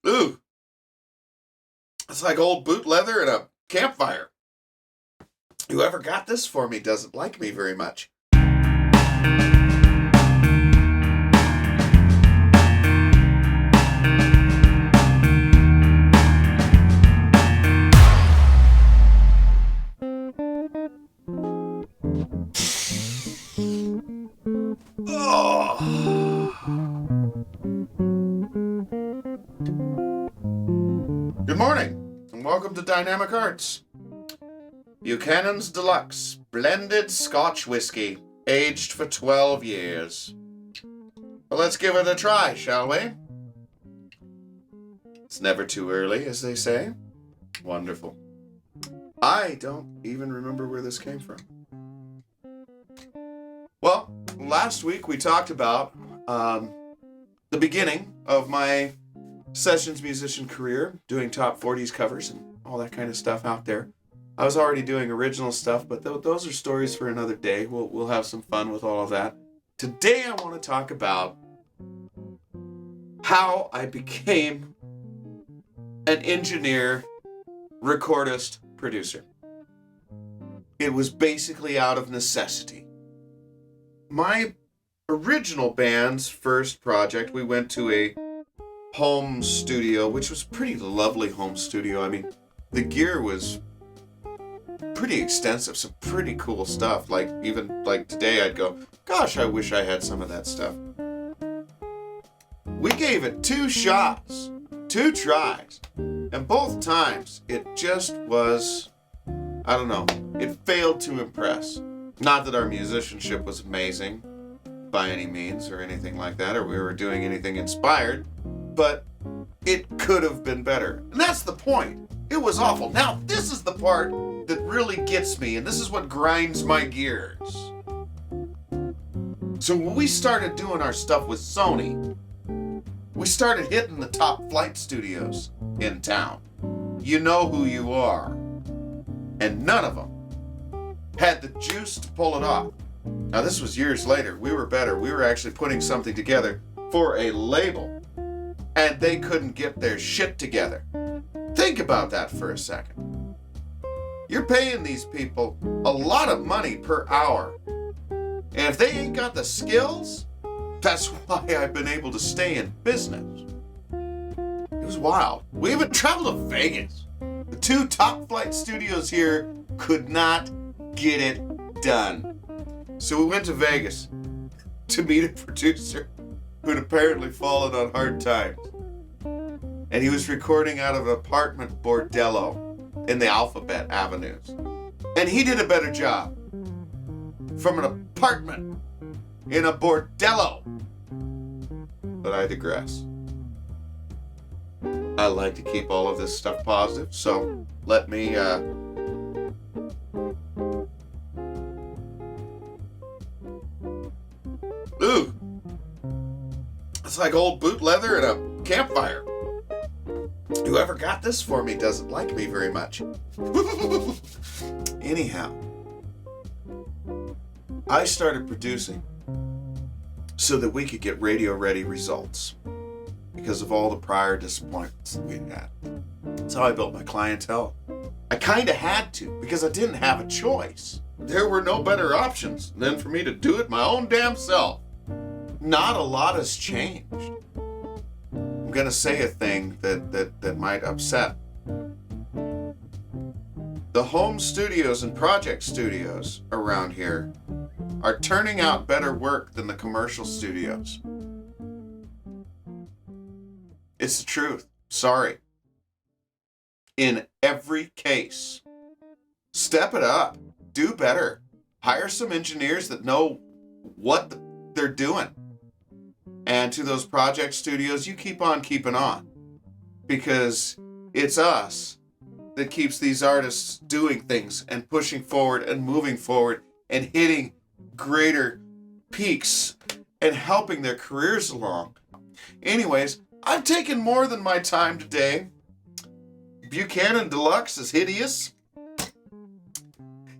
Ooh, it's like old boot leather and a campfire. Whoever got this for me doesn't like me very much. Good morning, and welcome to Dynamic Arts. Buchanan's Deluxe Blended Scotch Whiskey, aged for 12 years. Well, let's give it a try, shall we? It's never too early, as they say. Wonderful. I don't even remember where this came from. Well, last week we talked about the beginning of my sessions musician career, doing top 40s covers and all that kind of stuff out there. I was already doing original stuff, but those are stories for another day. We'll have some fun with all of that. Today I want to talk about how I became an engineer, recordist, producer. It was basically out of necessity. My original band's first project, we went to a home studio, which was a pretty lovely home studio. I mean, the gear was pretty extensive, some pretty cool stuff. Like, even like today, I'd go, gosh, I wish I had some of that stuff. We gave it 2 shots, 2 tries, and both times it just was, I don't know, it failed to impress. Not that our musicianship was amazing by any means or anything like that, or we were doing anything inspired, but it could have been better. And that's the point. It was awful. Now, this is the part that really gets me, and this is what grinds my gears. So when we started doing our stuff with Sony, we started hitting the top flight studios in town. You know who you are. And none of them had the juice to pull it off. Now, this was years later. We were better. We were actually putting something together for a label, and they couldn't get their shit together. Think about that for a second. You're paying these people a lot of money per hour, and if they ain't got the skills, that's why I've been able to stay in business. It was wild. We even traveled to Vegas. The 2 top flight studios here could not get it done. So we went to Vegas to meet a producer who'd apparently fallen on hard times. And he was recording out of an apartment bordello in the Alphabet Avenues. And he did a better job from an apartment in a bordello. But I digress. I like to keep all of this stuff positive, so let me Ooh, it's like old boot leather and a campfire. Whoever got this for me doesn't like me very much. Anyhow, I started producing so that we could get radio-ready results because of all the prior disappointments that we'd had. That's how I built my clientele. I kind of had to because I didn't have a choice. There were no better options than for me to do it my own damn self. Not a lot has changed. I'm going to say a thing that might upset. The home studios and project studios around here are turning out better work than the commercial studios. It's the truth. Sorry. In every case. Step it up. Do better. Hire some engineers that know what they're doing. And to those project studios, you keep on keeping on. Because it's us that keeps these artists doing things and pushing forward and moving forward and hitting greater peaks and helping their careers along. Anyways, I've taken more than my time today. Buchanan Deluxe is hideous.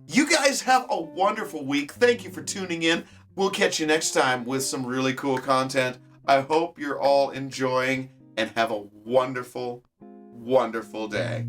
You guys have a wonderful week. Thank you for tuning in. We'll catch you next time with some really cool content. I hope you're all enjoying and have a wonderful, wonderful day.